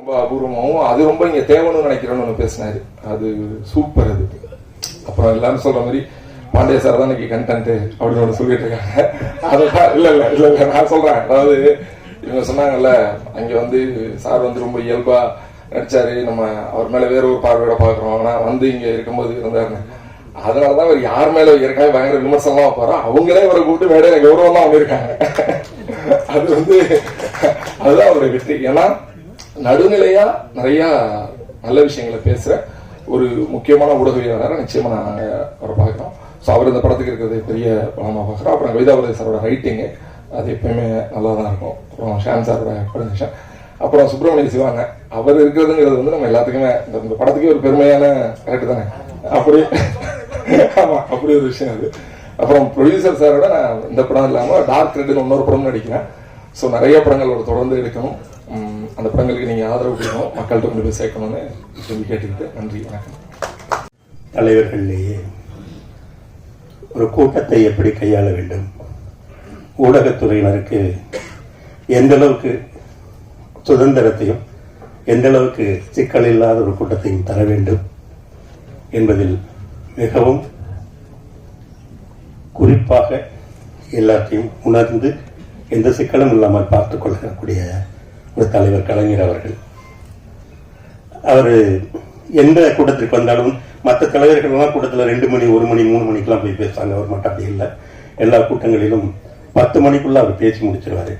ரொம்ப அபூர்வமாகவும் அது ரொம்ப இங்க தேவைன்னு நினைக்கிறேன்னு பேசினாரு. அது சூப்பர். அது அப்புறம் எல்லாரும் சொல்ற மாதிரி பாண்டிய சார் தான் இன்னைக்கு கண்டென்ட் அப்படின்னு ஒன்று சொல்லிட்டு இருக்காங்க. அதான் இல்ல நான் சொல்றேன். அதாவது இவங்க சொன்னாங்கல்ல, அங்க வந்து சார் வந்து ரொம்ப இயல்பா நடிச்சாரு, நம்ம அவர் மேல வேற ஒரு பார்வையோட பாக்குறோம். ஆனா வந்து இங்க இருக்கும்போது இருந்தாருன்னு, அதனாலதான் அவர் யார் மேல ஏற்கனவே பயங்கர விமர்சனமா வைப்பாரோ அவங்களே அவரை கூப்பிட்டு மேடையில கௌரவம் தான் பண்ணிருக்காங்க. அது வந்து அதுதான் அவருடைய வெற்றி. ஏன்னா நடுநிலையா நிறைய நல்ல விஷயங்களை பேசுற ஒரு முக்கியமான ஊடகவியலாளரை நிச்சயமா நாங்க அவரை பார்க்கிறோம். ஸோ அவர் இந்த படத்துக்கு இருக்கிறது பெரிய பலமா பார்க்குறோம். அப்புறம் கவிதாபதி சாரோட ரைட்டிங்கு அது எப்பயுமே நல்லா தான் இருக்கும். அப்புறம் ஷான் சாரோட ப்ரொடக்ஷன், அப்புறம் சுப்பிரமணிய சிவாங்க அவர் இருக்கிறதுங்கிறது வந்து நம்ம எல்லாத்துக்குமே இந்த படத்துக்கே ஒரு பெருமையான கரெக்ட் தானே. அப்படி ஆமா, அப்படி ஒரு விஷயம் அது. அப்புறம் ப்ரொடியூசர் சாரோட நான் இந்த படம் இல்லாம டார்க் ரெட்னு இன்னொரு படம் நடிக்கிறேன். ஸோ நிறைய படங்கள் ஒரு தொடர்ந்து எடுக்கணும். அந்த படங்களுக்கு நீங்க ஆதரவு கொடுக்கணும், மக்கள்கிட்ட கொண்டு போய் சேர்க்கணும்னு சொல்லி கேட்டுக்கிட்டு நன்றி, வணக்கம். தலைவர்களிலேயே ஒரு கூட்டத்தை எப்படி கையாள வேண்டும், ஊடகத்துறையினருக்கு எந்த அளவுக்கு சுதந்திரத்தையும் எந்த அளவுக்கு சிக்கல் இல்லாத ஒரு கூட்டத்தையும் தர வேண்டும் என்பதில் மிகவும் குறிப்பாக எல்லாத்தையும் உணர்ந்து எந்த சிக்கலும் இல்லாமல் பார்த்துக் கொள்ளக்கூடிய ஒரு தலைவர் கலைஞர் அவர்கள். அவர் எந்த கூட்டத்திற்கு வந்தாலும் மற்ற தலைவர்கள்லாம் கூட்டத்தில் 2 மணி 1 மணி 3 மணிக்கெல்லாம் போய் பேசுவாங்க. அவர் மட்டும் அப்படி இல்லை. எல்லா கூட்டங்களிலும் 10 மணிக்குள்ள அவர் பேசி முடிச்சிருவாரு.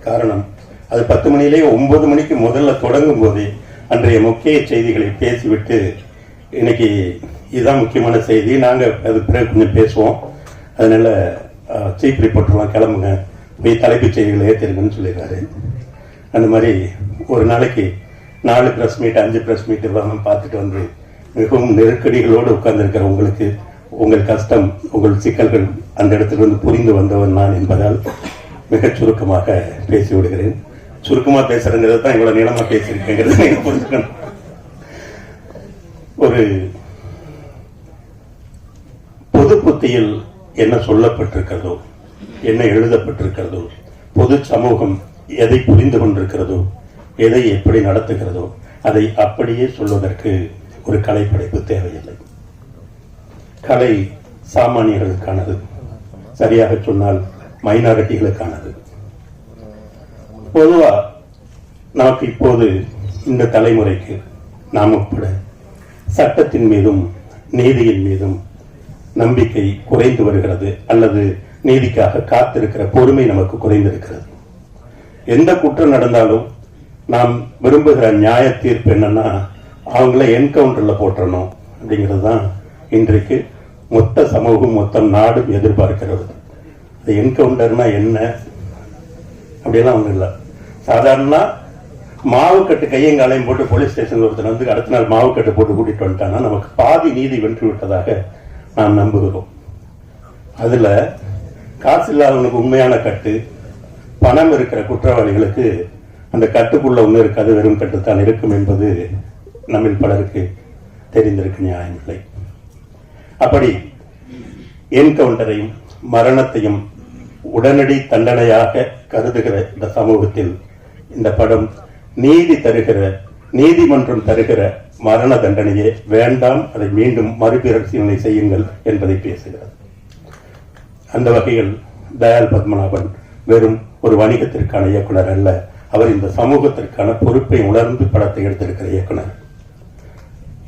காரணம், அது 10 மணிலேயே 9 மணிக்கு முதல்ல தொடங்கும் போதே அன்றைய முக்கிய செய்திகளை பேசிவிட்டு, இன்னைக்கு இதுதான் முக்கியமான செய்தி, நாங்கள் அது பிறகு கொஞ்சம் பேசுவோம், அதனால சீஃப் ரிப்போர்ட்டர்லாம் கிளம்புங்க, போய் தலைப்புச் செய்திகளை ஏற்றிருக்குன்னு சொல்லிடுறாரு. அந்த மாதிரி ஒரு நாளைக்கு 4 பிரஸ் மீட் 5 பிரஸ் மீட் எல்லாம் பார்த்துட்டு வந்து மிகவும் நெருக்கடிகளோடு உட்கார்ந்திருக்கிற உங்களுக்கு உங்கள் கஷ்டம், உங்கள் சிக்கல்கள் அந்த இடத்துல இருந்து புரிந்து வந்தவன் நான் என்பதால் மிகச் சுருக்கமாக பேசி விடுகிறேன். சுருக்கமாக பேசுறேங்கிறது தான் இவ்வளவு நீளமா பேசியிருக்கேங்கிறது நீங்க புரிஞ்சுக்கணும். ஒரு பொது புத்தியில் என்ன சொல்லப்பட்டிருக்கிறதோ, என்ன எழுதப்பட்டிருக்கிறதோ, பொது சமூகம் எதை புரிந்து கொண்டிருக்கிறதோ, எதை எப்படி நடத்துகிறதோ அதை அப்படியே சொல்வதற்கு ஒரு கலை படைப்பு தேவையில்லை. கலை சாமானியர்களுக்கானது, சரியாக சொன்னால் மைனாரிட்டிகளுக்கானது. பொதுவா நமக்கு இப்போது இந்த தலைமுறைக்கு நாம் உட்பட சட்டத்தின் மீதும் நீதியின் மீதும் நம்பிக்கை குறைந்து வருகிறது, அல்லது நீதிக்காக காத்திருக்கிற பொறுமை நமக்கு குறைந்திருக்கிறது. எந்த குற்றம் நடந்தாலும் நாம் விரும்புகிற நியாய தீர்ப்பு என்னன்னா, அவங்கள என்கவுண்டர்ல போட்டணும் அப்படிங்கிறது தான் இன்றைக்கு மொத்த சமூகம் மொத்த நாடும் எதிர்பார்க்கிறது. அது என்கவுண்டர்னா என்ன அப்படியெல்லாம் ஒன்றும் இல்லை. சாதாரண மாவுக்கட்டு கையங்காலையும் போட்டு போலீஸ் ஸ்டேஷன் ஒருத்தர் வந்து அடுத்த நாள் மாவுக்கட்டு போட்டு கூட்டிட்டு வந்துட்டான்னா நமக்கு பாதி நீதி வென்று விட்டதாக நாம் நம்புகிறோம். அதுல காசு இல்லாதவனுக்கு உண்மையான கட்டு, பணம் இருக்கிற குற்றவாளிகளுக்கு அந்த கட்டுக்குள்ள ஒண்ணு இருக்காது, வெறும் கட்டுத்தான் இருக்கும் என்பது நம்மில் பலருக்கு தெரிந்திருக்கு, நியாயமில்லை. அப்படி என்கவுண்டரையும் மரணத்தையும் உடனடி தண்டனையாக கருதுகிற இந்த சமூகத்தில் இந்த படம் நீதி தருகிற, நீதிமன்றம் தருகிற மரண தண்டனையே வேண்டாம், அதை மீண்டும் மறுபரிசீலனை செய்யுங்கள் என்பதை பேசுகிறது. அந்த வகையில் தயால் பத்மநாபன் வெறும் ஒரு வணிகத்திற்கான இயக்குனர் அல்ல, அவர் இந்த சமூகத்திற்கான பொறுப்பை உணர்ந்து படத்தை எடுத்திருக்கிற இயக்குனர்.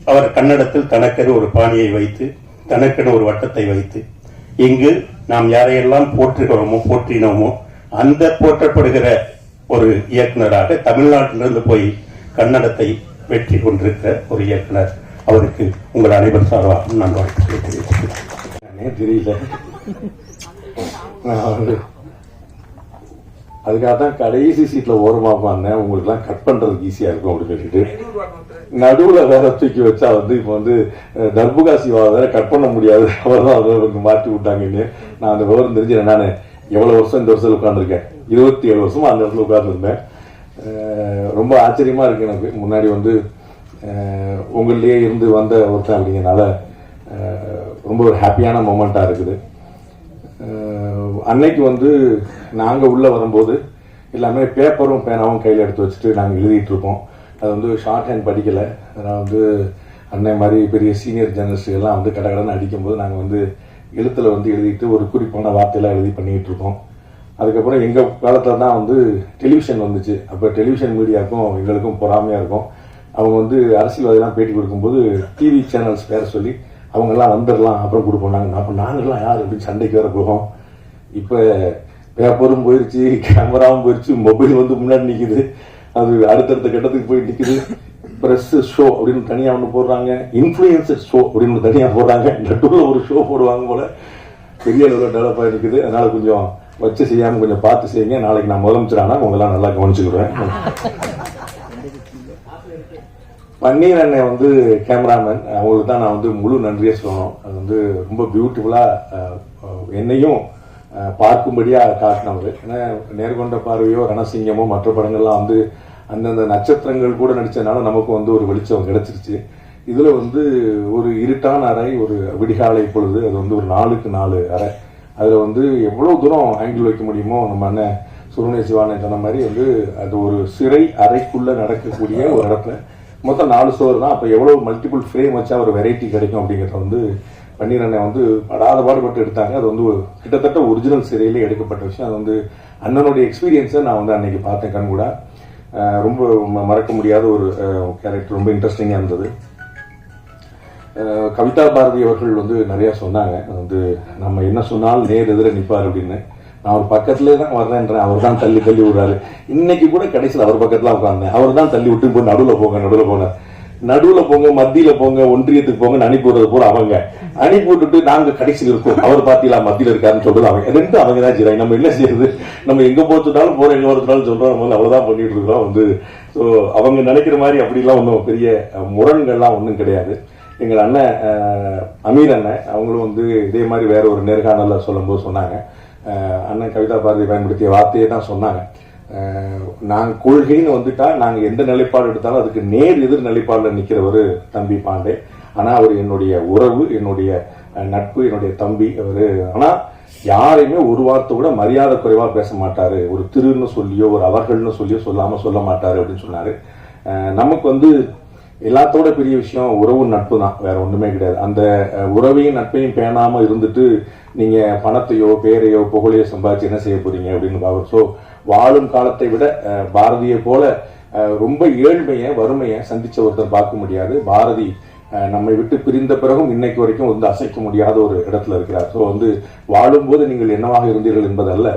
அவர் கன்னடத்தில் தனக்கென ஒரு பாணியை வைத்து, தனக்கென ஒரு வட்டத்தை வைத்து, இங்கு நாம் யாரையெல்லாம் போற்றுகிறோமோ போற்றினோமோ அந்த போற்றப்படுகிற ஒரு இயக்குனராக தமிழ்நாட்டிலிருந்து போய் கன்னடத்தை வெற்றி கொண்டிருக்கிற ஒரு இயக்குனர். அவருக்கு உங்கள் அனைவர் சார்பாக நான் வாழ்த்துக்களை தெரிவிக்கிறேன். தெரியல, அதுக்காக தான் கடைசி சீட்ல ஓரமா உட்காந்தேன், உங்களுக்கு எல்லாம் கட் பண்றதுக்கு ஈஸியா இருக்கும் அப்படின்னு சொல்லிட்டு. நடுவுல வேற தூக்கி வச்சா வந்து இப்ப வந்து தர்புகாசிவா வேற கட் பண்ண முடியாது, அவர் தான் அதை மாற்றி விட்டாங்கன்னு. நான் அந்த விவரம் தெரிஞ்சு நான் எவ்வளவு வருஷம் இந்த வருஷத்துல உட்காந்துருக்கேன், 27 வருஷமா அந்த இடத்துல உட்கார்ந்துருந்தேன். ரொம்ப ஆச்சரியமா இருக்கு எனக்கு. முன்னாடி வந்து உங்களிலேயே இருந்து வந்த ஒருத்தன் அப்படிங்கிறனால ரொம்ப ஒரு ஹாப்பியான மொமெண்டா இருக்குது. அன்னைக்கு வந்து நாங்கள் உள்ளே வரும்போது எல்லாமே பேப்பரும் பேனாவும் கையில் எடுத்து வச்சுட்டு நாங்கள் எழுதிட்டு இருப்போம். அது வந்து ஷார்ட் ஹேண்ட் படிக்கலை. நான் வந்து அண்ணன் மாதிரி பெரிய சீனியர் ஜேர்னலிஸ்ட் எல்லாம் வந்து கடகடன்னு அடிக்கும்போது நாங்கள் வந்து எழுத்தில் வந்து எழுதிட்டு ஒரு குறிப்பான வார்த்தையெல்லாம் எழுதி பண்ணிக்கிட்டு இருக்கோம். அதுக்கப்புறம் எங்கள் காலத்தில் தான் வந்து டெலிவிஷன் வந்துச்சு. அப்போ டெலிவிஷன் மீடியாவுக்கும் எங்களுக்கும் பொறாமையாக இருக்கும். அவங்க வந்து அரசியல்வாதிலாம் பேட்டி கொடுக்கும்போது டிவி சேனல்ஸ் பேர சொல்லி அவங்கெல்லாம் வந்துடலாம் அப்புறம் கொடுப்போம். அப்போ நாங்கள்லாம் யார் அப்படின்னு சண்டைக்கு வேற போகிறோம். இப்போ பேப்பரும் போயிடுச்சு, கேமராவும் போயிடுச்சு, மொபைல் வந்து முன்னாடி நிற்குது. அது அடுத்தடுத்த கட்டத்துக்கு போய் நிற்குது. ப்ரெஸ் ஷோ அப்படின்னு தனியாக ஒன்று போடுறாங்க, இன்ஃப்ளூயன்சர் ஷோ அப்படின்னு தனியாக போடுறாங்க. நடுவில் ஒரு ஷோ போடுவாங்க போல. பெரிய அளவில் டெவலப் ஆகி இருக்குது. அதனால கொஞ்சம் வச்சு செய்யாமல் கொஞ்சம் பார்த்து செய்யுங்க. நாளைக்கு நான் முதலமைச்சரானா உங்களெல்லாம் நல்லா கவனிச்சுக்கிடுவேன். பன்னீர் அண்ணன் வந்து கேமராமேன், அவங்களுக்கு தான் நான் வந்து முழு நன்றியை சொல்லணும். அது வந்து ரொம்ப பியூட்டிஃபுல்லாக என்னையும் பார்க்கும்படியாக காட்டினவர். ஏன்னா நேர்கொண்ட பார்வையோ ரணசிங்கமோ மற்ற படங்கள்லாம் வந்து அந்தந்த நட்சத்திரங்கள் கூட நடித்ததுனால நமக்கு வந்து ஒரு வெளிச்சம் கிடைச்சிருச்சு. இதில் வந்து ஒரு இருட்டான அறை, ஒரு விடிகாலை பொழுது, அது வந்து ஒரு 4க்கு 4 அறை. அதில் வந்து எவ்வளோ தூரம் ஆங்கிள் வைக்க முடியுமோ நம்ம அண்ணன் சுருணை சிவானன் சொன்ன மாதிரி வந்து அது ஒரு சிறை அறைக்குள்ளே நடக்கக்கூடிய ஒரு இடத்துல மொத்தம் 4 ஸ்டோர் தான். அப்போ எவ்வளோ மல்டிபிள் ஃப்ரேம் வச்சா ஒரு வெரைட்டி கிடைக்கும் அப்படிங்கிறத வந்து பன்னீர் அண்ணன் வந்து படாத பாடுபட்டு எடுத்தாங்க. அது வந்து கிட்டத்தட்ட ஒரிஜினல் சிறையிலே எடுக்கப்பட்ட விஷயம். அது வந்து அண்ணனுடைய எக்ஸ்பீரியன்ஸை நான் வந்து அன்னைக்கு பார்த்தேன் கண் கூட. ரொம்ப மறக்க முடியாத ஒரு கேரக்டர், ரொம்ப இன்ட்ரெஸ்டிங்காக இருந்தது. கவிதா பாரதி அவர்கள் வந்து நிறையா சொன்னாங்க. வந்து நம்ம என்ன சொன்னாலும் நேர் எதிர நிற்பார் அப்படின்னு. நான் அவர் பக்கத்துலேயே தான் வர்றேன்றேன். அவர் தான் தள்ளி தள்ளி விடுறாரு. இன்னைக்கு கூட கடைசியில் அவர் பக்கத்தில் உட்காந்தேன். அவர் தான் தள்ளி விட்டு போய் நடுவில் போங்க, மத்தியில் போங்க, ஒன்றியத்துக்கு போங்கன்னு அனுப்பி விடுறது போல அவங்க அனுப்பி விட்டுட்டு நாங்கள் கடைசியில் இருக்கோம். அவர் பார்த்தீங்களா மத்தியில் இருக்காருன்னு சொல்றது அவங்க ரெண்டு அவங்க தான் செய்றாங்க. நம்ம என்ன செய்யறது? நம்ம எங்கே போச்சுட்டாலும் போகிற எங்கே வரதுனாலும் சொல்கிறோம். நம்ம அவ்வளோதான் பண்ணிட்டு இருக்கிறோம் வந்து. ஸோ அவங்க நினைக்கிற மாதிரி அப்படிலாம் ஒன்றும் பெரிய முரண்கள்லாம் ஒன்றும் கிடையாது. எங்கள் அண்ணன் அமீர் அண்ணன் அவங்களும் வந்து இதே மாதிரி வேற ஒரு நேர்காணலில் சொல்லும்போது சொன்னாங்க, அண்ணன் கவிதா பாரதி பயன்படுத்திய வார்த்தையை தான் சொன்னாங்க. நாங்கள் கொள்கைன்னு வந்துட்டா நாங்கள் எந்த நிலைப்பாடு எடுத்தாலும் அதுக்கு நேர் எதிர் நிலைப்பாடில் நிற்கிறவர் தம்பி பாண்டே. ஆனால் அவர் என்னுடைய உறவு, என்னுடைய நட்பு, என்னுடைய தம்பி அவர். ஆனால் யாரையுமே ஒரு வார்த்தை கூட மரியாதை குறைவாக பேச மாட்டார். ஒரு திருன்னு சொல்லியோ ஒரு அவர்கள்னு சொல்லியோ சொல்ல மாட்டார் அப்படின்னு சொன்னார். நமக்கு வந்து எல்லாத்தோட பெரிய விஷயம் உறவு நட்பு தான், வேற ஒன்றுமே கிடையாது. அந்த உறவையும் நட்பையும் பேணாமல் இருந்துட்டு நீங்கள் பணத்தையோ பேரையோ புகழையோ சம்பாதிச்சு என்ன செய்ய போறீங்க அப்படின்னு பார்க்குறோம். ஸோ வாழும் காலத்தை விட பாரதியை போல ரொம்ப ஏழ்மையை வறுமையை சந்திச்ச ஒருத்தர் பார்க்க முடியாது. பாரதி நம்மை விட்டு பிரிந்த பிறகும் இன்னைக்கு வரைக்கும் வந்து அசைக்க முடியாத ஒரு இடத்துல இருக்கிறார். ஸோ வந்து வாழும்போது நீங்கள் என்னவாக இருந்தீர்கள் என்பதல்ல,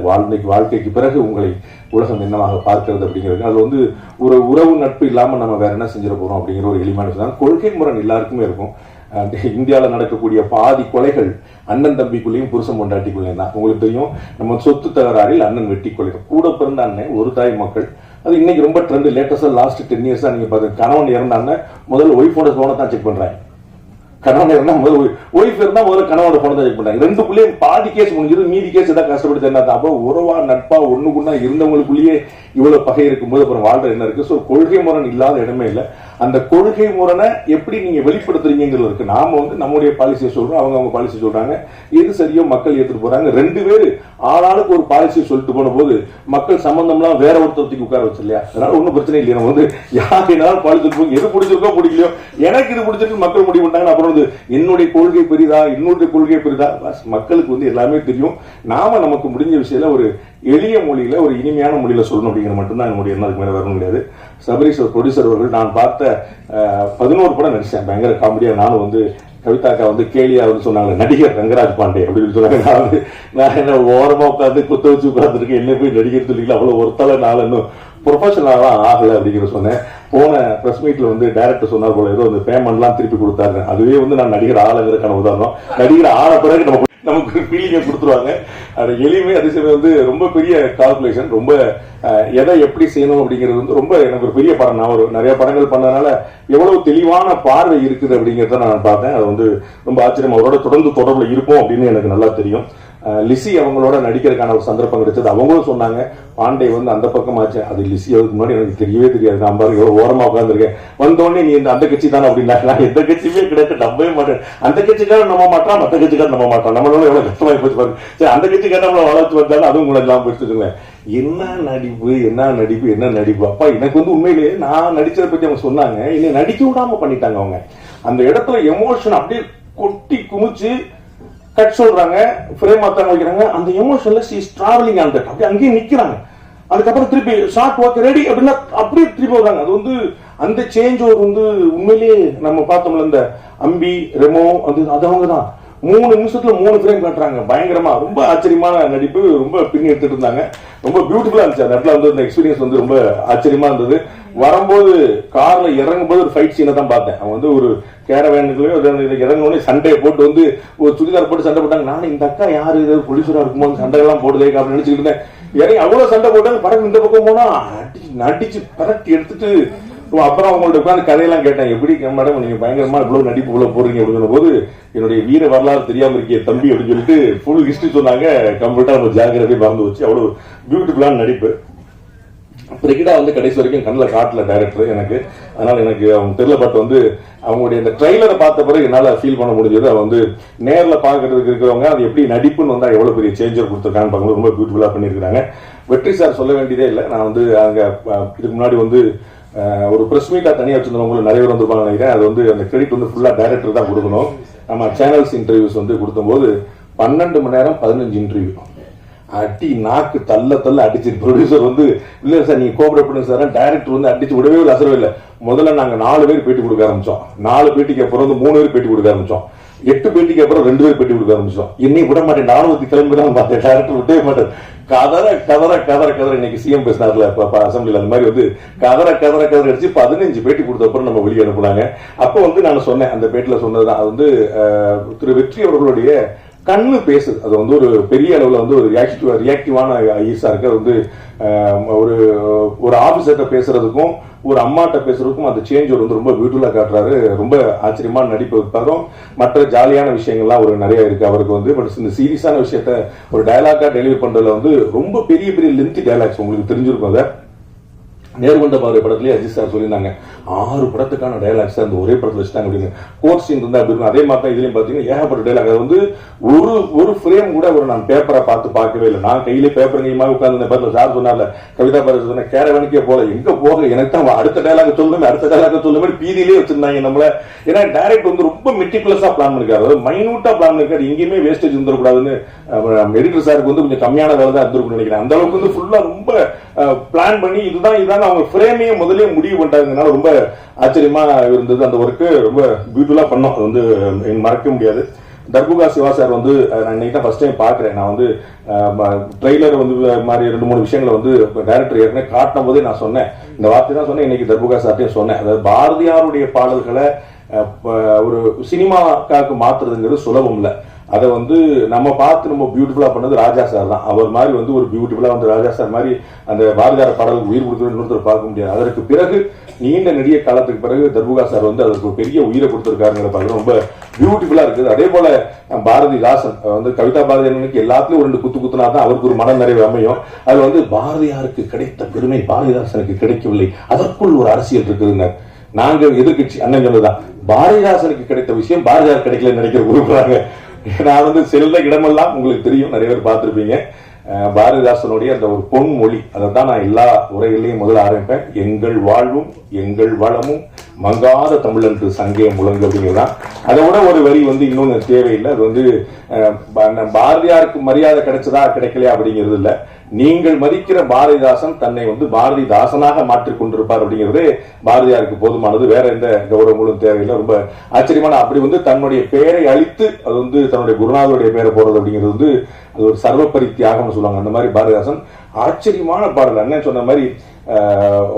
வாழ்க்கைக்கு பிறகு உங்களை உலகம் என்னவாக பார்க்கிறது அப்படிங்கிறது. அது வந்து ஒரு உறவு நட்பு இல்லாமல் நம்ம வேற என்ன செஞ்சிட போறோம் அப்படிங்கிற ஒரு எளிமையான விஷயம். கொள்கை முரண் எல்லாருக்குமே இருக்கும். இந்தியாவில் நடக்கக்கூடிய பாதி கொலைகள் அண்ணன் தம்பிக்குள்ளேயும் புருஷன் பொண்டாட்டிக்குள்ளேயும் தான். உங்களுக்கு தெரியும், நம்ம சொத்து தகராறில் அண்ணன் வெட்டி கொலைகள். கூட பிறந்த அண்ணன் ஒரு தாய் மக்கள். அது இன்னைக்கு ரொம்ப ட்ரெண்ட். லேட்டஸ்டா லாஸ்ட் 10 years நீங்க பாருங்க, கணவன் இறந்தாங்க முதல்ல ஒய்ஃபோட போனை தான் செக் பண்றாங்க. கணவன் இருந்தா முதல்ல ஒய்ஃப் இருந்தா முதல்ல கணவனோட போனை தான் செக் பண்றாங்க. ரெண்டுக்குள்ளேயே பாதி கேஸ் முடிஞ்சது, மீதி கேஸ் ஏதாவது கஷ்டப்பட்டு என்ன. அப்போ உறவா நட்பா ஒண்ணுக்குன்னா இருந்தவங்களுக்குள்ளேயே இவ்வளவு பகை இருக்கும்போது அப்புறம் வாழ்ற என்ன இருக்கு? ஸோ கொள்கை முரண் இல்லாத இடமே இல்லை. அந்த கொள்கை முரணை எப்படி நீங்க வெளிப்படுத்துறீங்கிறது இருக்கு. நாம வந்து நம்முடைய பாலிசியை சொல்றோம், அவங்க பாலிசி சொல்றாங்க. எது சரியோ மக்கள் ஏற்றுட்டு போறாங்க. 2 பேரு ஆளாளுக்கு ஒரு பாலிசியை சொல்லிட்டு போன போது மக்கள் சம்பந்தம்லாம் வேற ஒருத்தருக்கு உட்கார வச்சு இல்லையா? அதனால ஒன்றும் பிரச்சனை இல்லையா? நம்ம வந்து யார் என்னாலும் பாலிசி எது பிடிச்சிருக்கோ பிடிக்கலையோ, எனக்கு இது பிடிச்சிருக்கு மக்கள் முடிவு பண்ணாங்க. அப்புறம் வந்து என்னுடைய கொள்கை பெரிதா இன்னொரு கொள்கை பெரிதா, மக்களுக்கு வந்து எல்லாமே தெரியும். நாம நமக்கு முடிஞ்ச விஷயத்துல ஒரு எளிய மொழியில ஒரு இனிமையான மொழியில சொல்லணும் அப்படிங்கிற மட்டும்தான் என்னுடைய எண்ணத்துக்கு மேல வரணும் கிடையாது. சபரீஷ் ப்ரொடியூசர் அவர்கள், நான் பார்த்த 11 படம் நடிச்சேன் பயங்கர காமெடியா. நானும் வந்து கவிதாக்கா வந்து கேலியா வந்து சொன்னாங்க நடிகர் ரங்கராஜ் பாண்டே அப்படின்னு சொன்னாங்க. நான் என்ன ஓரமா உட்காந்து குத்த வச்சு உட்காந்துருக்கேன், என்ன போய் நடிகர் சொல்லிக்கல, அவ்வளவு ஒருத்தால நான் இன்னும் ப்ரொஃபஷனலாலாம் ஆகலை அப்படிங்கிற சொன்னேன். போன பிரஸ் மீட்ல வந்து டைரக்டர் சொன்னார் போல, ஏதோ அந்த பேமெண்ட்லாம் திருப்பி கொடுத்தாரு. அதுவே வந்து நான் நடிகர் ஆளுங்கிறதுக்கான உதாரணம். நடிகர் ஆன பிறகு நமக்கு ஃபீலிங்கை கொடுத்துருவாங்க. அது எளிமை, அதே சமயம் வந்து ரொம்ப பெரிய கால்குலேஷன், ரொம்ப எதை எப்படி செய்யணும் அப்படிங்கிறது வந்து ரொம்ப எனக்கு ஒரு பெரிய படம். நான் ஒரு நிறைய படங்கள் பண்ணதுனால எவ்வளவு தெளிவான பார்வை இருக்குது அப்படிங்கிறத நான் பார்த்தேன். அது வந்து ரொம்ப ஆச்சரியம். அவரோட தொடர்ந்து தொடர்புல இருப்போம் அப்படின்னு எனக்கு நல்லா தெரியும். லிசி அவங்களோட நடிக்கிறதுக்கான ஒரு சந்தர்ப்பம் கிடைச்சது. அவங்களும் சொன்னாங்க பாண்டே வந்து அந்த பக்கம் ஆச்சு. அது லிசி அதுக்கு முன்னாடி எனக்கு தெரியவே தெரியாது. நான் பாருங்க எவ்வளவு ஓரமா உட்காந்துருக்கேன். வந்தோடனே நீ அந்த கட்சி தானே அப்படின்னா, நான் எந்த கட்சியுமே கிடையாது, நம்பவே மாட்டேன். அந்த கட்சிக்காரன் நம்ப மாட்டான், மற்ற கட்சிக்காரன் நம்ப மாட்டான். நம்மளோட எவ்வளவு கஷ்டமாயி போச்சு பாருங்க. சரி, அந்த கட்சிக்காரன் நம்மளை வளர்த்து வந்தாலும் அதுவும் உங்களுக்கு எல்லாம் போயிட்டு என்ன நடிப்பு அப்பா. எனக்கு வந்து உண்மையிலேயே நான் நடிச்சதை பத்தி அவங்க சொன்னாங்க, என்னை நடிக்க விடாம பண்ணிட்டாங்க அவங்க. அந்த இடத்துல எமோஷன் அப்படியே கொட்டி குமிச்சு கட் சொல்றாங்க, ஃப்ரேம் மாத்தாங்க வைக்கிறாங்க. அந்த எமோஷன்ல she is travelling on that, அப்படியே அங்கேயே நிக்கிறாங்க. அதுக்கப்புறம் திருப்பி ஷார்ட் ஓகே ரெடி அப்படின்னா அப்படியே திருப்பி வர்றாங்க. அது வந்து அந்த சேஞ்ச் ஓவர் வந்து உண்மையிலேயே நம்ம பார்த்தோம்ல, இந்த அம்பி ரெமோ அது அவங்க தான் 3 நிமிஷத்துல 3 ஃப்ரேம் காட்டுறாங்க. பயங்கரமா ரொம்ப ஆச்சரியமான நடிப்பு, ரொம்ப பின்னி எடுத்துட்டு இருந்தாங்க. ரொம்ப பியூட்டிஃபுல்லா இருந்துச்சு. அந்த இடத்துல வந்து அந்த எக்ஸ்பீரியன்ஸ் வந்து ரொம்ப ஆச்சரியமா இருந்தது. வரும்போது கார்ல இறங்கும் போது ஒரு ஃபைட் சீனை தான் பார்த்தேன். அவங்க வந்து ஒரு கேரவேனுக்குள்ளேயோ இறங்கினோடனே சண்டையை போட்டு வந்து ஒரு சுடிதார் போட்டு சண்டை போட்டாங்க. நானும் இந்த அக்கா யாரு, இது போலீஸரா இருக்கும்போது சண்டையெல்லாம் போடுதே அப்படின்னு நினைச்சுட்டு இருந்தேன். இறங்கி அவ்வளவு சண்டை போட்டாங்க. படகு இந்த பக்கம் போனா நடிச்சு பரட்டி எடுத்துட்டு அப்புறம் அவங்கள்ட்ட உட்காந்து கதையெல்லாம் கேட்டேன். எப்படி மேடம் நீங்க பயங்கரமா இவ்வளவு நடிப்பு இவ்வளவு போடுறீங்க அப்படின்னு போது, என்னுடைய வீர வரலாறு தெரியாம இருக்கிய தம்பி அப்படின்னு சொல்லிட்டு ஃபுல் ஹிஸ்டரி சொன்னாங்க. கம்ப்ளீட்டா நம்ம ஜாகிரதை மறந்து வச்சு அவ்வளவு பியூட்டிஃபுல்லான நடிப்பு. பிரிகிடா வந்து கடைசி வரைக்கும் கண்ணில் காட்டல டைரக்டர் எனக்கு. அதனால எனக்கு அவங்க தெரியல. பட் வந்து அவங்களுடைய இந்த ட்ரெய்லரை பார்த்த பிறகு என்னால ஃபீல் பண்ண முடிஞ்சது. அவ வந்து நேரில் பார்க்கறதுக்கு இருக்கிறவங்க அது எப்படி நடிப்புன்னு வந்தா எவ்வளவு பெரிய சேஞ்சர் கொடுத்துருக்கான்னு பார்க்கும்போது ரொம்ப பியூட்டிஃபுல்லா பண்ணியிருக்காங்க. வெற்றி சார் சொல்ல வேண்டியதே இல்லை. நான் வந்து அங்க இதுக்கு முன்னாடி வந்து ஒரு பிரஸ் மீட்டா தனியாக வச்சிருந்தவங்க நிறைய பேர் வந்துருப்பாங்க நினைக்கிறேன். அது வந்து அந்த கிரெடிட் வந்து ஃபுல்லா டைரக்டர் தான் கொடுக்கணும். நம்ம சேனல்ஸ் இன்டர்வியூஸ் வந்து கொடுக்கும்போது 12 மணி நேரம் 15 இன்டர்வியூ அடி நாக்கு தள்ள அடிச்சு ப்ரொடியூசர் வந்து இல்ல சார் நீங்க கோஆபரேட் பண்ணுங்க சார், டைரக்டர் வந்து அடிச்சு விடவே இல்லை, அசரவே இல்லை. முதல்ல நாங்க 4 பேர் பேட்டி கொடுக்க ஆரம்பிச்சோம். 4 பேட்டிக்கு அப்புறம் வந்து 3 பேர் பேட்டி கொடுக்க ஆரம்பிச்சோம். 8 பேட்டிக்கு அப்புறம் 2 பேர் பேட்டி கொடுக்க ஆரம்பிச்சோம். இன்னைக்கு விட மாட்டேன், 4 கிளம்பி தான் பார்த்தேன். டைரக்டர் விட்டவே மாட்டேன். கதற இன்னைக்கு சிஎம் பேசினார்ல அசம்பிளில, அந்த மாதிரி வந்து கதற அடிச்சு 15 பேட்டி கொடுத்த அப்புறம் நம்ம வெளியே அனுப்புனாங்க. அப்போ வந்து நான் சொன்னேன், அந்த பேட்டில சொன்னதுதான், அது வந்து திரு வெற்றி அவர்களுடைய கண்ணு பேசுது. அது வந்து ஒரு பெரிய அளவுல வந்து ஒரு ரியாக்டிவான ஈஸா இருக்கு. அது வந்து ஒரு ஆபீசர்கிட்ட பேசுறதுக்கும் ஒரு அம்மாட்ட பேசுறதுக்கும் அந்த சேஞ்ச் வந்து ரொம்ப பியூட்டிஃபுல்லா காட்டுறாரு. ரொம்ப ஆச்சரியமான நடிப்பு இருப்பாரும். மற்ற ஜாலியான விஷயங்கள்லாம் ஒரு நிறைய இருக்கு அவருக்கு வந்து. பட் இந்த சீரியஸான விஷயத்த ஒரு டயலாக்கா டெலிவரி பண்றதுல வந்து ரொம்ப பெரிய லென்த்தி டயலாக்ஸ் உங்களுக்கு தெரிஞ்சிருக்கும். அதை நேர்கொண்ட பார்வை படத்திலேயே அஜித் சார் சொல்லியிருந்தாங்க 6 படத்துக்கான டைலாக்ஸ் அந்த ஒரே படத்தில் வச்சுட்டாங்க அப்படின்னு. கோர்ட் சீன் இருந்தா அப்படி இருக்கும். அதே மாதிரி தான் இதுலயும் பாத்தீங்கன்னா ஏகப்பட்ட டைலாக். அது வந்து ஒரு ஃப்ரேம் கூட நான் பேப்பரை பார்க்கவே இல்லை. நான் கையிலே பேப்பர் நீமா உட்கார்ந்து பேப்பர் சார் சொன்னார்ல, கவிதா பாரதி சொன்ன கேரவனுக்கே போல எங்க போக எனக்கு தான் அடுத்த டைலாக் சொல்லுமே பீதியிலே வச்சிருந்தாங்க நம்மள. ஏன்னா டைரக்ட் வந்து ரொம்ப மெட்டிகுலஸா பிளான் பண்ணிருக்காரு. அதாவது மைனூட்டா பிளான் பண்ணிருக்காரு. எங்கேயுமே வேஸ்டேஜ் இருந்துடக்கூடாதுன்னு எடிட்டர் சாருக்கு வந்து கொஞ்சம் கம்மியான வேலை தான் இருந்திருக்கும்னு நினைக்கிறேன். அந்த அளவுக்கு வந்து ஃபுல்லா ரொம்ப பிளான் பண்ணி இதுதான் அவங்க ஃப்ரேமையே முதலே முடிவு பண்ணிட்டாங்கனால ரொம்ப ஆச்சரியமா இருந்தது. அந்த ஒர்க்கு ரொம்ப பியூட்டிஃபுல்லா பண்ணோம். அது வந்து மறக்க முடியாது. தர்புகா சிவா சார் வந்து நான் இன்னைக்கு தான் ஃபர்ஸ்ட் டைம் பார்க்குறேன். நான் வந்து ட்ரெய்லர் வந்து மாதிரி 2-3 விஷயங்களை வந்து டைரக்டர் ஏற்கனவே காட்டும் போதே நான் சொன்னேன், இந்த வார்த்தை தான் சொன்னேன். இன்னைக்கு தர்புகா சார்ட்டையும் சொன்னேன். அதாவது பாரதியாருடைய பாடல்களை ஒரு சினிமாக்காக மாத்துறதுங்கிறது சுலபம் இல்லை. அதை வந்து நம்ம பார்த்து ரொம்ப பியூட்டிஃபுல்லா பண்ணது ராஜா சார் தான். அவர் மாதிரி வந்து ஒரு பியூட்டிஃபுல்லா வந்து ராஜா சார் மாதிரி அந்த பாரதியார் பாடலுக்கு உயிர் கொடுத்து பார்க்க முடியாது. அதற்கு பிறகு நீண்ட நெடிய காலத்துக்கு பிறகு தர்புகா சார் வந்து அதற்கு ஒரு பெரிய உயிரை கொடுத்திருக்காருங்கிற பார்க்க ரொம்ப பியூட்டிஃபுல்லா இருக்குது. அதே போல பாரதிதாசன் வந்து கவிதா பாரதியாருக்கு எல்லாத்துலயும் 2 குத்துனா தான் அவருக்கு ஒரு மன நிறைவு அமையும். அது வந்து பாரதியாருக்கு கிடைத்த பெருமை பாரதிதாசனுக்கு கிடைக்கவில்லை, அதற்குள் ஒரு அரசியல் இருக்குதுங்க. நாங்க எதிர்கட்சி அண்ணன் சொன்னதுதான், பாரதிதாசனுக்கு கிடைத்த விஷயம் பாரதியார் கிடைக்கலன்னு நினைக்கிற கொடுக்குறாங்க. நான் வந்து செல்ல இடமெல்லாம் உங்களுக்கு தெரியும், நிறைய பேர் பார்த்திருப்பீங்க. பாரதிதாசனுடைய அந்த ஒரு பொன்மொழி, அதை தான் நான் எல்லா உரைகளையும் முதல்ல ஆரம்பிப்பேன். எங்கள் வாழ்வும் எங்கள் வளமும் மங்காத தமிழன்று சங்கே முழங்கு அப்படிங்கிறதான். அதை விட ஒரு வரி வந்து இன்னொன்னு தேவையில்லை. அது வந்து பாரதியாருக்கு மரியாதை கிடைச்சதா கிடைக்கலையா அப்படிங்கிறது இல்லை. நீங்கள் மதிக்கிற பாரதிதாசன் தன்னை வந்து பாரதிதாசனாக மாற்றிக் கொண்டிருப்பார் அப்படிங்கிறது பாரதியாருக்கு போதுமானது. வேற எந்த கௌரவங்களும் தேவையில்லை. ரொம்ப ஆச்சரியமான அப்படி வந்து தன்னுடைய பெயரை அழித்து அது வந்து தன்னுடைய குருநாதருடைய பெயரை போடுறது அப்படிங்கிறது வந்து அது ஒரு சர்வப்பரி தியாகம்னு சொல்லுவாங்க. அந்த மாதிரி பாரதிதாசன் ஆச்சரியமான பாடல். அண்ணன் சொன்ன மாதிரி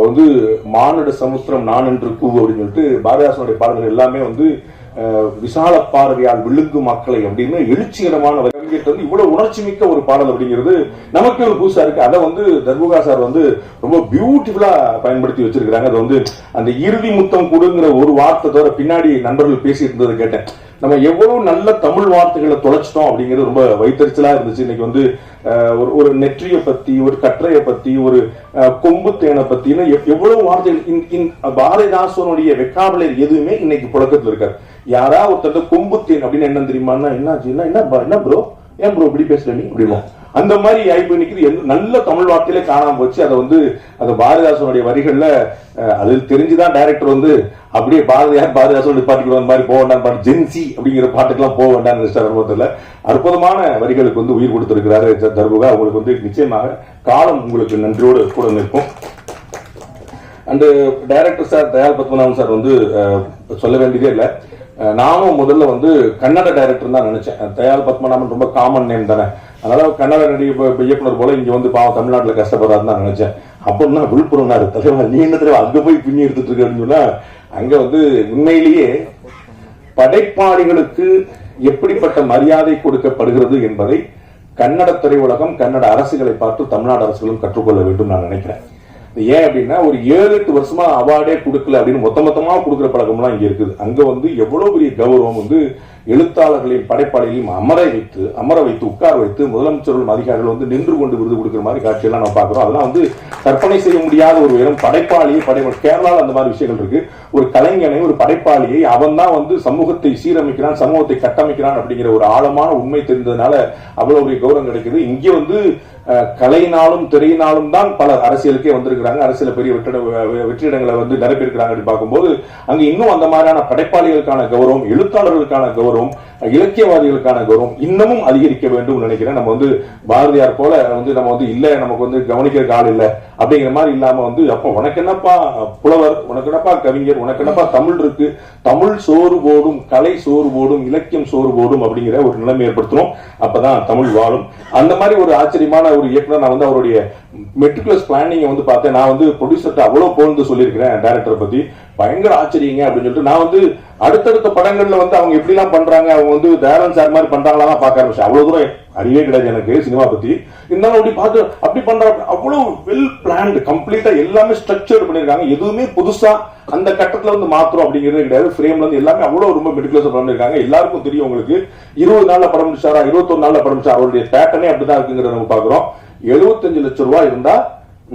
வந்து மானுட சமுத்திரம் நான் என்று கூவு அப்படின்னு சொல்லிட்டு பாரதிதாசனுடைய பாடல்கள் எல்லாமே வந்து விசால பார்வையால் விழுங்கு மக்களை அப்படின்னு எழுச்சிகரமான வந்து இவ்வளவு உணர்ச்சி மிக்க ஒரு பாடல் அப்படிங்கிறது நமக்கு ஒரு புதுசா இருக்கு. அதை வந்து தர்புகா சார் வந்து ரொம்ப பியூட்டிஃபுல்லா பயன்படுத்தி வச்சிருக்காங்க. அது வந்து அந்த இறுதி முத்தம் கொடுங்கிற ஒரு வார்த்தை தவிர பின்னாடி நண்பர்கள் பேசிட்டு இருந்ததை கேட்டேன். நம்ம எவ்வளவு நல்ல தமிழ் வார்த்தைகளை தொலைச்சிட்டோம் அப்படிங்கிறது ரொம்ப வைத்தறிச்சலா இருந்துச்சு. இன்னைக்கு வந்து ஒரு நெற்றியை பத்தி, ஒரு கற்றையை பத்தி, ஒரு கொம்பு தேனை பத்தின்னு எவ்வளவு வார்த்தைகள் பாரதிதாசனுடைய வெக்காபுலரி எதுவுமே இன்னைக்கு புழக்கத்தில் இருக்காது. யாரா ஒருத்தர் கொம்பு தேன் அப்படின்னு என்ன தெரியுமா, என்ன ப்ரோ, ஏன் ப்ரோ இப்படி பேசுற நீ அப்படிமா, அந்த மாதிரி ஆயிப்போய் நிக்குது. நல்ல தமிழ் வார்த்தையிலே காணாம போச்சு. அதை வந்து அந்த பாரதிதாசனுடைய வரிகள்ல அது தெரிஞ்சுதான் டைரக்டர் வந்து அப்படியே பாரதிதாசன் பாட்டுக்கு மாதிரி போக வேண்டாம், ஜென்சி அப்படிங்கிற பாட்டுக்கெல்லாம் போக வேண்டாம். அற்புதமான வரிகளுக்கு வந்து உயிர் கொடுத்திருக்கிறாரு தர்புகா. உங்களுக்கு வந்து நிச்சயமாக காலம் உங்களுக்கு நன்றியோடு கூட நிற்கும். And director sir Dayal Padmanabhan sir வந்து சொல்ல வேண்டியதே இல்லை. நானும் முதல்ல வந்து கன்னட டைரக்டர் தான் நினைச்சேன். தயாள் பத்மநாபன் ரொம்ப காமன் நேம் தானே, அதனால கன்னட இயக்குனர் போல இங்க வந்து பாவம் தமிழ்நாட்டில் கஷ்டப்படுறாருன்னு தான் நினைச்சேன். அப்படின்னா விழுப்புரம் தலைவர் நீ என்ன தலைவர் அங்க போய் பின்னி எடுத்துட்டு இருக்க அப்படின்னு சொன்னா, அங்க வந்து உண்மையிலேயே படைப்பாளிகளுக்கு எப்படிப்பட்ட மரியாதை கொடுக்கப்படுகிறது என்பதை கன்னட திரையுலகம், கன்னட அரசுகளை பார்த்து தமிழ்நாடு அரசுகளும் கற்றுக்கொள்ள வேண்டும் நான் நினைக்கிறேன். ஏன் அப்படின்னா ஒரு 7-8 வருஷமா அவார்டே கொடுக்கல அப்படின்னு மொத்தமா கொடுக்குற பழக்கம்லாம் இங்க இருக்குது. அங்க வந்து எவ்வளவு பெரிய கௌரவம் வந்து எழுத்தாளர்களையும் படைப்பாளிகளையும் அமர வைத்து உட்கார வைத்து முதலமைச்சர்களும் அதிகாரிகள் வந்து நின்று கொண்டு விருது கொடுக்குற மாதிரி காட்சியெல்லாம் நம்ம பார்க்கிறோம். அதெல்லாம் வந்து கற்பனை செய்ய முடியாத ஒரு உயரம். படைப்பாளியை கேரளாவில் அந்த மாதிரி விஷயங்கள் இருக்கு. ஒரு கலைஞனை, ஒரு படைப்பாளியை அவன் தான் வந்து சமூகத்தை சீரமைக்கிறான், சமூகத்தை கட்டமைக்கிறான் அப்படிங்கிற ஒரு ஆழமான உண்மை தெரிந்ததுனால அவ்வளவு பெரிய கௌரவம் கிடைக்குது. இங்கே வந்து கலையினாலும் திரையினாலும் தான் பல அரசியலுக்கே வந்திருக்கிறாங்க. அரசியல் பெரிய வெற்றிடங்களை வந்து நிரப்பியிருக்கிறாங்க அப்படின்னு பார்க்கும்போது அங்க இன்னும் அந்த மாதிரியான படைப்பாளிகளுக்கான கௌரவம், எழுத்தாளர்களுக்கான கௌரவம், இலக்கியவாதிகளுக்கான கௌரவம் இன்னமும் அதிகரிக்க வேண்டும் நினைக்கிறேன். நம்ம வந்து பாரதியார் போல வந்து நம்ம வந்து இல்ல நமக்கு வந்து கவனிக்கிறதுக்கு ஆள் இல்லை அப்படிங்கிற மாதிரி இல்லாம வந்து அப்ப உனக்கு என்னப்பா புலவர், உனக்கு என்னப்பா கவிஞர், உனக்கு என்னப்பா தமிழ் இருக்கு, தமிழ் சோறு போடும், கலை சோறு போடும், இலக்கியம் சோறு போடும் அப்படிங்கிற ஒரு நிலைமை ஏற்படுத்தணும். அப்பதான் தமிழ் வாழும். அந்த மாதிரி ஒரு ஆச்சரியமான ஒரு இயக்குனர். நான் வந்து அவருடைய மெட்ரிகுலஸ் பிளானிங் வந்து பார்த்தேன். நான் வந்து ப்ரொடியூசர்ட்ட அவ்வளவு போந்து சொல்லியிருக்கிறேன் டைரக்டரை பத்தி, பயங்கர ஆச்சரியங்க அப்படின்னு சொல்லிட்டு. நான் வந்து அடுத்தடுத்த படங்கள்ல வந்து அவங்க எப்படி எல்லாம் பண்றாங்க, அவங்க வந்து தயாளன் சார் மாதிரி பண்றாங்களா பார்க்க ஆரம்பிச்சேன். அவ்வளவு தூரம் அறிவே கிடையாது எனக்கு சினிமா பத்தி. இருந்தாலும் அப்படி பார்த்து அப்படி பண்றாங்க. அவ்வளவு வெல் பிளான்டு, கம்ப்ளீட்டா எல்லாமே ஸ்ட்ரக்சர்ட் பண்ணிருக்காங்க. எதுவுமே புதுசா அந்த கட்டத்துல வந்து மாத்திரம் அப்படிங்கிறது கிடையாது. ஃப்ரேம்ல இருந்து எல்லாமே அவ்வளவு ரொம்ப மெட்டிகுலஸா பண்ணிருக்காங்க. எல்லாருக்கும் தெரியும் உங்களுக்கு 20 நாள்ல படம் முடிச்சாரா, 21 நாள்ல படம் முடிச்சாரா, அவருடைய பேட்டர்னே அப்படிதான் இருக்குங்கிறத நம்ம பாக்குறோம். 75 லட்சம் ரூபாய் இருந்தா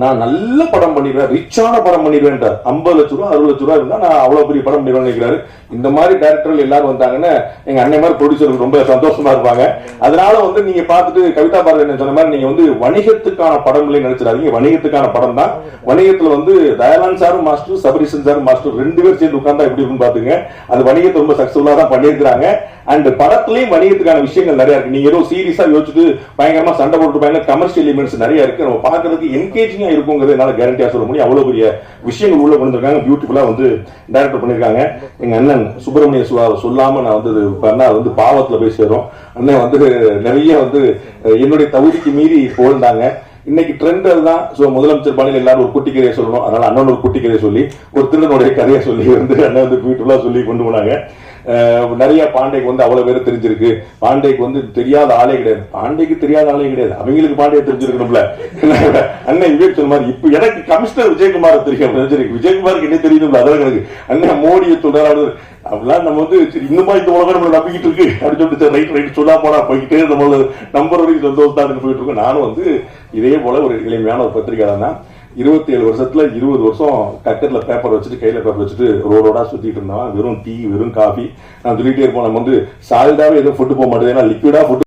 நான் நல்ல படம் பண்ணிடுவேன், ரிச்சான படம் பண்ணிடுவேன். 50 லட்சம் ரூபாய் 60 லட்சம் ரூபாய் இருந்தா நான் அவ்வளவு பெரிய படம் பண்ணிடுவேன் நினைக்கிறாரு. இந்த மாதிரி டைரக்டர்கள் எல்லாரும் வந்தாங்கன்னா எங்க அண்ணன் மாதிரி ப்ரொடியூசருக்கு ரொம்ப சந்தோஷமா இருப்பாங்க. அதனால வந்து நீங்க பார்த்துட்டு கவிதா பாரதி சொன்ன மாதிரி நீங்க வந்து வணிகத்துக்கான படங்களே நினைச்சிடாதீங்க. வணிகத்துக்கான படம் தான். வணிகத்துல வந்து தயாளன் சாரும் மாஸ்டர், சபரிசன் சாரும் மாஸ்டர் 2 பேர் சேர்ந்து உட்கார்ந்தா எப்படி இருக்குன்னு பாத்துங்க. அது வணிகத்தை ரொம்ப சக்சஸ்ஃபுல்லா தான் பண்ணியிருக்காங்க. அண்ட் படத்துலயும் வணிகத்துக்கான விஷயங்கள் நிறைய இருக்கு. நீங்க ஏதோ சீரியஸா யோசிச்சுட்டு பயங்கரமா சண்டை போட்டு கமர்ஷியல் எலிமெண்ட்ஸ் நிறைய இருக்கு. நம்ம பார்க்கறதுக்கு என்கேஜிங்கா இருக்குங்கிறது என்னால கேரண்டியா சொல்ல முடியும். அவ்வளவு பெரிய விஷயங்கள் உள்ள கொண்டு இருக்காங்க. பியூட்டிஃபுல்லா வந்து டைரக்டர் பண்ணிருக்காங்க. எங்க அண்ணன் சுப்பிரமணிய சொல்லாம நான் வந்து பாவத்துல போய் சேரும். அண்ணன் வந்து நிறைய வந்து என்னுடைய தகுதிக்கு மீறி போயிருந்தாங்க. இன்னைக்கு ட்ரெண்ட் அதுதான். முதலமைச்சர் பணியில் எல்லாரும் ஒரு குட்டி கதையை சொல்லணும். அதனால அண்ணன் ஒரு குட்டி கதையை சொல்லி ஒரு திருடனுடைய கதையை சொல்லி வந்து அண்ணன் வந்து பியூட்டிஃபுல்லா சொல்லி கொண்டு போனாங்க. நிறைய பாண்டேக்கு வந்து அவ்வளவு பேர் தெரிஞ்சிருக்கு. பாண்டேக்கு வந்து தெரியாத ஆளே கிடையாது. பாண்டேக்கு தெரியாத ஆளே கிடையாது. அவங்களுக்கு பாண்டே தெரிஞ்சிருக்கணும்ல. அண்ணன் விவேக் சொன்ன மாதிரி இப்ப எனக்கு கமிஷனர் விஜயகுமார் தெரியும். விஜயகுமாருக்கு என்ன தெரியும்ல, அதான் எனக்கு அண்ணன் மோடியை சொல்றாரு. அப்படிலாம் நம்ம வந்து இன்னுமா இந்த உலகம் நம்ம நம்பிக்கிட்டு இருக்கு அப்படின்னு சொல்லிட்டு ரைட் சொல்லா போனா போய்கிட்டே நம்ம நம்பர் வரைக்கும் சந்தோஷம் போயிட்டு இருக்கோம். நானும் வந்து இதே போல ஒரு எளிமையான ஒரு பத்திரிகையாளர் தான். 27 வருஷத்துல 20 வருஷம் கக்கெட்ல பேப்பர் வச்சுட்டு கையில பேப்பர் வச்சுட்டு ரோடோடா சுத்திட்டு இருந்தோம். வெறும் டீ, வெறும் காஃபி. நான் சொல்லிட்டே இருப்போம். நம்ம வந்து சாலிடாவே எதுவும் ஃபுட்டு போக மாட்டேது, ஏன்னா லிக்விடா ஃபுட்டு